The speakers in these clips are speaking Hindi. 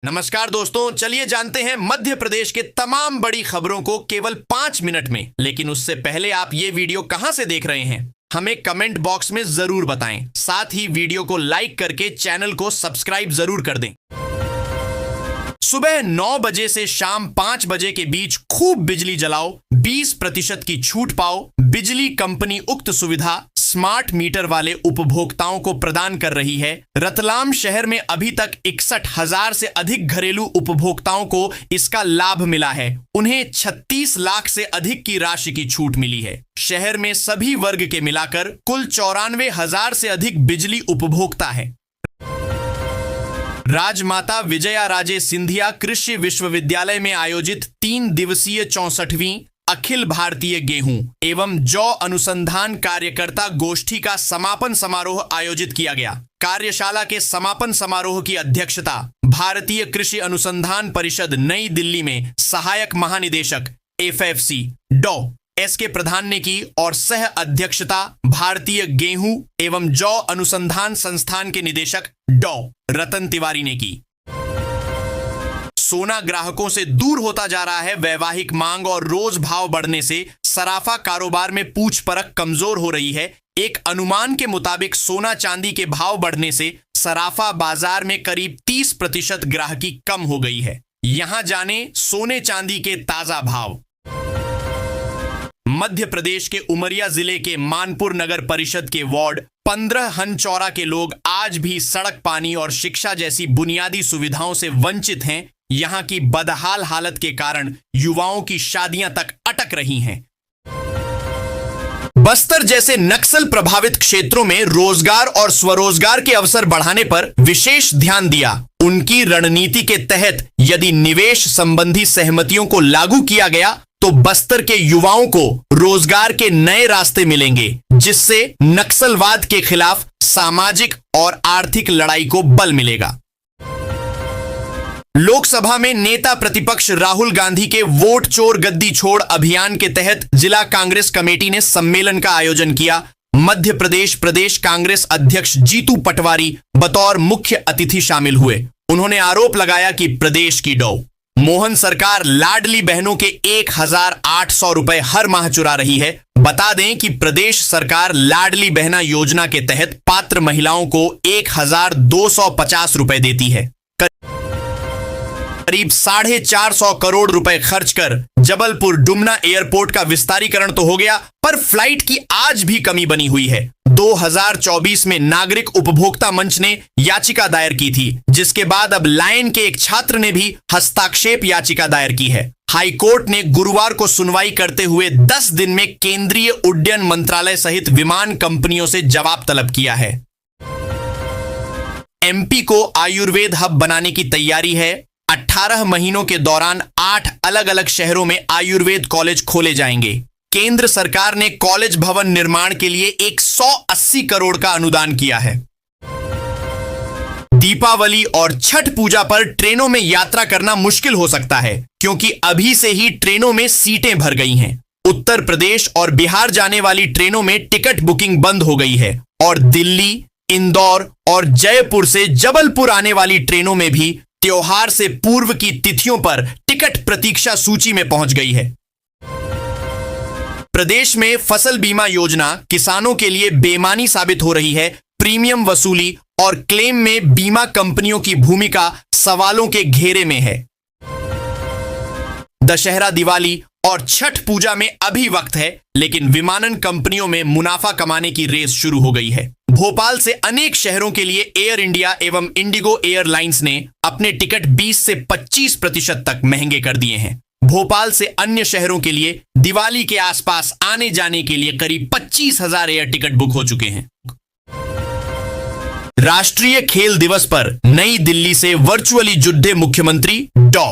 नमस्कार दोस्तों, चलिए जानते हैं मध्य प्रदेश के तमाम बड़ी खबरों को केवल 5 मिनट में। लेकिन उससे पहले आप ये वीडियो कहां से देख रहे हैं हमें कमेंट बॉक्स में जरूर बताएं। साथ ही वीडियो को लाइक करके चैनल को सब्सक्राइब जरूर कर दें। सुबह 9 बजे से शाम 5 बजे के बीच खूब बिजली जलाओ, 20% की छूट पाओ। बिजली कंपनी उक्त सुविधा स्मार्ट मीटर वाले उपभोक्ताओं को प्रदान कर रही है। रतलाम शहर में अभी तक 61,000 से अधिक घरेलू उपभोक्ताओं को इसका लाभ मिला है। उन्हें 36 लाख से अधिक की राशि की छूट मिली है। शहर में सभी वर्ग के मिलाकर कुल 94,000 से अधिक बिजली उपभोक्ता है। राजमाता विजया राजे सिंधिया कृषि विश्वविद्यालय में आयोजित 3 दिवसीय 64वीं अखिल भारतीय गेहूं एवं जौ अनुसंधान कार्यकर्ता गोष्ठी का समापन समारोह आयोजित किया गया। कार्यशाला के समापन समारोह की अध्यक्षता भारतीय कृषि अनुसंधान परिषद नई दिल्ली में सहायक महानिदेशक FFC डॉ SK प्रधान ने की और सह अध्यक्षता भारतीय गेहूं एवं जौ अनुसंधान संस्थान के निदेशक डॉ रतन तिवारी ने की। सोना ग्राहकों से दूर होता जा रहा है। वैवाहिक मांग और रोज भाव बढ़ने से सराफा कारोबार में पूछ परख कमजोर हो रही है। एक अनुमान के मुताबिक सोना चांदी के भाव बढ़ने से सराफा बाजार में करीब 30% ग्राहकी कम हो गई है। यहां जाने सोने चांदी के ताजा भाव। मध्य प्रदेश के उमरिया जिले के मानपुर नगर परिषद के वार्ड 15 हनचौरा के लोग आज भी सड़क, पानी और शिक्षा जैसी बुनियादी सुविधाओं से वंचित हैं। यहां की बदहाल हालत के कारण युवाओं की शादियां तक अटक रही हैं। बस्तर जैसे नक्सल प्रभावित क्षेत्रों में रोजगार और स्वरोजगार के अवसर बढ़ाने पर विशेष ध्यान दिया। उनकी रणनीति के तहत यदि निवेश संबंधी सहमतियों को लागू किया गया तो बस्तर के युवाओं को रोजगार के नए रास्ते मिलेंगे, जिससे नक्सलवाद के खिलाफ सामाजिक और आर्थिक लड़ाई को बल मिलेगा। लोकसभा में नेता प्रतिपक्ष राहुल गांधी के वोट चोर गद्दी छोड़ अभियान के तहत जिला कांग्रेस कमेटी ने सम्मेलन का आयोजन किया। मध्य प्रदेश प्रदेश कांग्रेस अध्यक्ष जीतू पटवारी बतौर मुख्य अतिथि शामिल हुए। उन्होंने आरोप लगाया कि प्रदेश की डॉ मोहन सरकार लाडली बहनों के 1,800 रुपए हर माह चुरा रही है। बता दें कि प्रदेश सरकार लाडली बहना योजना के तहत पात्र महिलाओं को 1,250 रुपए देती है। करीब 450 करोड़ रुपए खर्च कर जबलपुर डुमना एयरपोर्ट का विस्तारीकरण तो हो गया, पर फ्लाइट की आज भी कमी बनी हुई है। 2024 में नागरिक उपभोक्ता मंच ने याचिका दायर की थी, जिसके बाद अब लायन के एक छात्र ने भी हस्ताक्षेप याचिका दायर की है। हाईकोर्ट ने गुरुवार को सुनवाई करते हुए 10 दिन में केंद्रीय उड्डयन मंत्रालय सहित विमान कंपनियों से जवाब तलब किया है। MP को आयुर्वेद हब बनाने की तैयारी है। 18 महीनों के दौरान 8 अलग अलग शहरों में आयुर्वेद कॉलेज खोले जाएंगे। केंद्र सरकार ने कॉलेज भवन निर्माण के लिए 180 करोड़ का अनुदान किया है। दीपावली और छठ पूजा पर ट्रेनों में यात्रा करना मुश्किल हो सकता है, क्योंकि अभी से ही ट्रेनों में सीटें भर गई हैं। उत्तर प्रदेश और बिहार जाने वाली ट्रेनों में टिकट बुकिंग बंद हो गई है और दिल्ली, इंदौर और जयपुर से जबलपुर आने वाली ट्रेनों में भी त्योहार से पूर्व की तिथियों पर टिकट प्रतीक्षा सूची में पहुंच गई है। प्रदेश में फसल बीमा योजना किसानों के लिए बेमानी साबित हो रही है। प्रीमियम वसूली और क्लेम में बीमा कंपनियों की भूमिका सवालों के घेरे में है। दशहरा, दिवाली और छठ पूजा में अभी वक्त है, लेकिन विमानन कंपनियों में मुनाफा कमाने की रेस शुरू हो गई है। भोपाल से अनेक शहरों के लिए एयर इंडिया एवं इंडिगो एयरलाइंस ने अपने टिकट 20 से 25% तक महंगे कर दिए हैं। भोपाल से अन्य शहरों के लिए दिवाली के आसपास आने जाने के लिए करीब 25,000 एयर टिकट बुक हो चुके हैं। राष्ट्रीय खेल दिवस पर नई दिल्ली से वर्चुअली जुड़े मुख्यमंत्री डॉ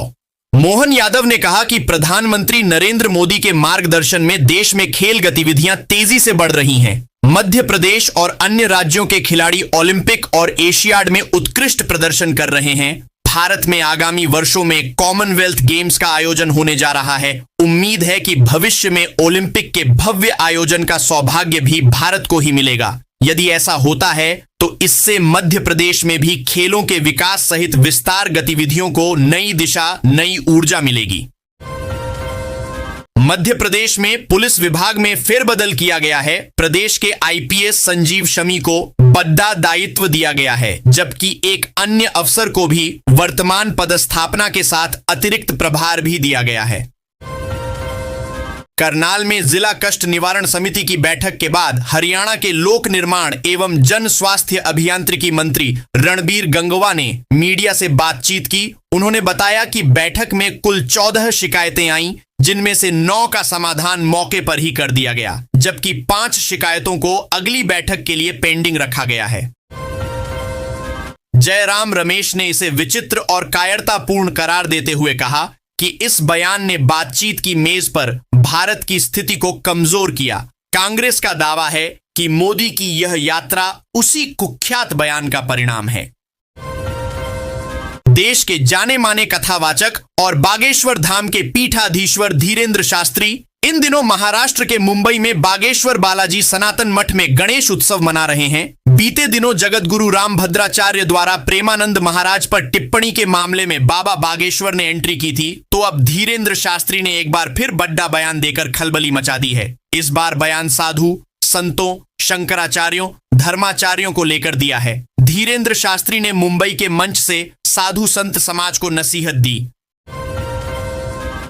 मोहन यादव ने कहा कि प्रधानमंत्री नरेंद्र मोदी के मार्गदर्शन में देश में खेल गतिविधियां तेजी से बढ़ रही हैं। मध्य प्रदेश और अन्य राज्यों के खिलाड़ी ओलंपिक और एशियाड में उत्कृष्ट प्रदर्शन कर रहे हैं। भारत में आगामी वर्षों में कॉमनवेल्थ गेम्स का आयोजन होने जा रहा है। उम्मीद है कि भविष्य में ओलंपिक के भव्य आयोजन का सौभाग्य भी भारत को ही मिलेगा। यदि ऐसा होता है तो इससे मध्य प्रदेश में भी खेलों के विकास सहित विस्तार गतिविधियों को नई दिशा, नई ऊर्जा मिलेगी। मध्य प्रदेश में पुलिस विभाग में फेरबदल किया गया है। प्रदेश के आईपीएस संजीव शमी को बड़ा दायित्व दिया गया है, जबकि एक अन्य अफसर को भी वर्तमान पदस्थापना के साथ अतिरिक्त प्रभार भी दिया गया है। करनाल में जिला कष्ट निवारण समिति की बैठक के बाद हरियाणा के लोक निर्माण एवं जन स्वास्थ्य अभियांत्रिकी मंत्री रणबीर गंगवा ने मीडिया से बातचीत की। उन्होंने बताया कि बैठक में कुल 14 शिकायतें आईं, जिनमें से 9 का समाधान मौके पर ही कर दिया गया, जबकि 5 शिकायतों को अगली बैठक के लिए पेंडिंग रखा गया है। जयराम रमेश ने इसे विचित्र और कायरतापूर्ण करार देते हुए कहा कि इस बयान ने बातचीत की मेज पर भारत की स्थिति को कमजोर किया। कांग्रेस का दावा है कि मोदी की यह यात्रा उसी कुख्यात बयान का परिणाम है। देश के जाने माने कथावाचक और बागेश्वर धाम के पीठाधीश्वर धीरेंद्र शास्त्री इन दिनों महाराष्ट्र के मुंबई में बागेश्वर बालाजी सनातन मठ में गणेश उत्सव मना रहे हैं। बीते दिनों जगत गुरु रामभद्राचार्य द्वारा प्रेमानंद महाराज पर टिप्पणी के मामले में बाबा बागेश्वर ने एंट्री की थी, तो अब धीरेंद्र शास्त्री ने एक बार फिर बड़ा बयान देकर खलबली मचा दी है। इस बार बयान साधु, संतों, शंकराचार्यों, धर्माचार्यों को लेकर दिया है। धीरेंद्र शास्त्री ने मुंबई के मंच से साधु संत समाज को नसीहत दी।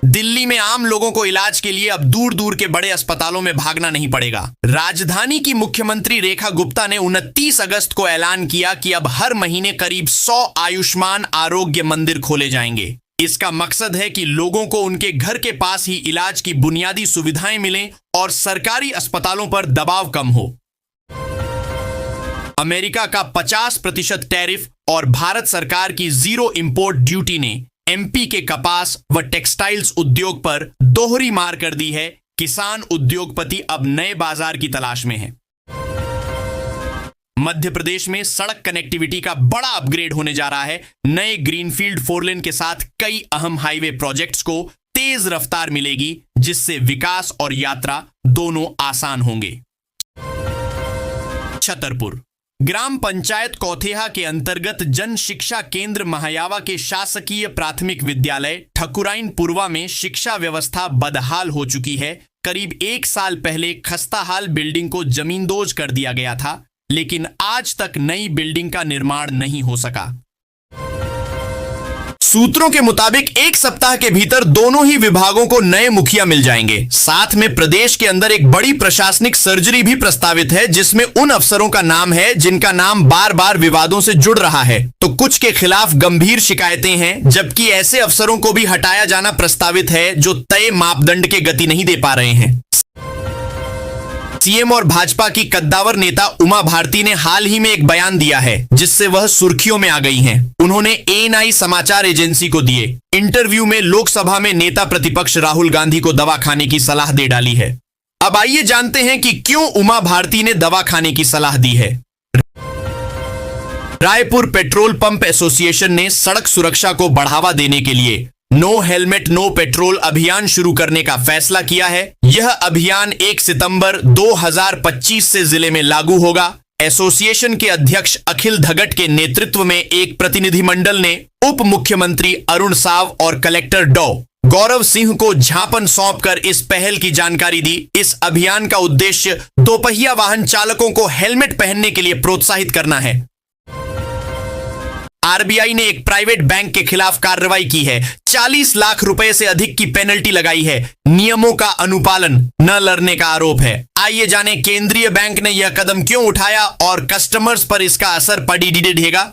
दिल्ली में आम लोगों को इलाज के लिए अब दूर दूर के बड़े अस्पतालों में भागना नहीं पड़ेगा। राजधानी की मुख्यमंत्री रेखा गुप्ता ने 29 अगस्त को ऐलान किया कि अब हर महीने करीब 100 आयुष्मान आरोग्य मंदिर खोले जाएंगे। इसका मकसद है कि लोगों को उनके घर के पास ही इलाज की बुनियादी सुविधाएं मिलें और सरकारी अस्पतालों पर दबाव कम हो। अमेरिका का 50% टैरिफ और भारत सरकार की 0 इंपोर्ट ड्यूटी ने एमपी के कपास व टेक्सटाइल्स उद्योग पर दोहरी मार कर दी है। किसान उद्योगपति अब नए बाजार की तलाश में हैं। मध्य प्रदेश में सड़क कनेक्टिविटी का बड़ा अपग्रेड होने जा रहा है। नए ग्रीनफील्ड 4 लेन के साथ कई अहम हाईवे प्रोजेक्ट्स को तेज रफ्तार मिलेगी, जिससे विकास और यात्रा दोनों आसान होंगे। छतरपुर ग्राम पंचायत कौथेहा के अंतर्गत जन शिक्षा केंद्र महायावा के शासकीय प्राथमिक विद्यालय ठकुराइन पुरवा में शिक्षा व्यवस्था बदहाल हो चुकी है। करीब 1 साल पहले खस्ताहाल बिल्डिंग को जमींदोज कर दिया गया था, लेकिन आज तक नई बिल्डिंग का निर्माण नहीं हो सका। सूत्रों के मुताबिक 1 सप्ताह के भीतर दोनों ही विभागों को नए मुखिया मिल जाएंगे। साथ में प्रदेश के अंदर एक बड़ी प्रशासनिक सर्जरी भी प्रस्तावित है, जिसमें उन अफसरों का नाम है जिनका नाम बार बार विवादों से जुड़ रहा है। तो कुछ के खिलाफ गंभीर शिकायतें हैं, जबकि ऐसे अफसरों को भी हटाया जाना प्रस्तावित है जो तय मापदंड के गति नहीं दे पा रहे हैं। सीएम और भाजपा की कद्दावर नेता उमा भारती ने हाल ही में एक बयान दिया है, जिससे वह सुर्खियों में आ गई हैं। उन्होंने एएनआई समाचार एजेंसी को दिए इंटरव्यू में लोकसभा में नेता प्रतिपक्ष राहुल गांधी को दवा खाने की सलाह दे डाली है। अब आइए जानते हैं कि क्यों उमा भारती ने दवा खाने की सलाह दी है। रायपुर पेट्रोल पंप एसोसिएशन ने सड़क सुरक्षा को बढ़ावा देने के लिए नो हेलमेट नो पेट्रोल अभियान शुरू करने का फैसला किया है। यह अभियान 1 सितंबर 2025 से जिले में लागू होगा। एसोसिएशन के अध्यक्ष अखिल धगट के नेतृत्व में एक प्रतिनिधिमंडल ने उप मुख्यमंत्री अरुण साव और कलेक्टर डॉ गौरव सिंह को ज्ञापन सौंपकर इस पहल की जानकारी दी। इस अभियान का उद्देश्य दोपहिया वाहन चालकों को हेलमेट पहनने के लिए प्रोत्साहित करना है। आरबीआई ने एक प्राइवेट बैंक के खिलाफ कार्रवाई की है। 40 लाख रुपए से अधिक की पेनल्टी लगाई है। नियमों का अनुपालन न करने का आरोप है। आइए जाने केंद्रीय बैंक ने यह कदम क्यों उठाया और कस्टमर्स पर इसका असर पड़ी रहेगा।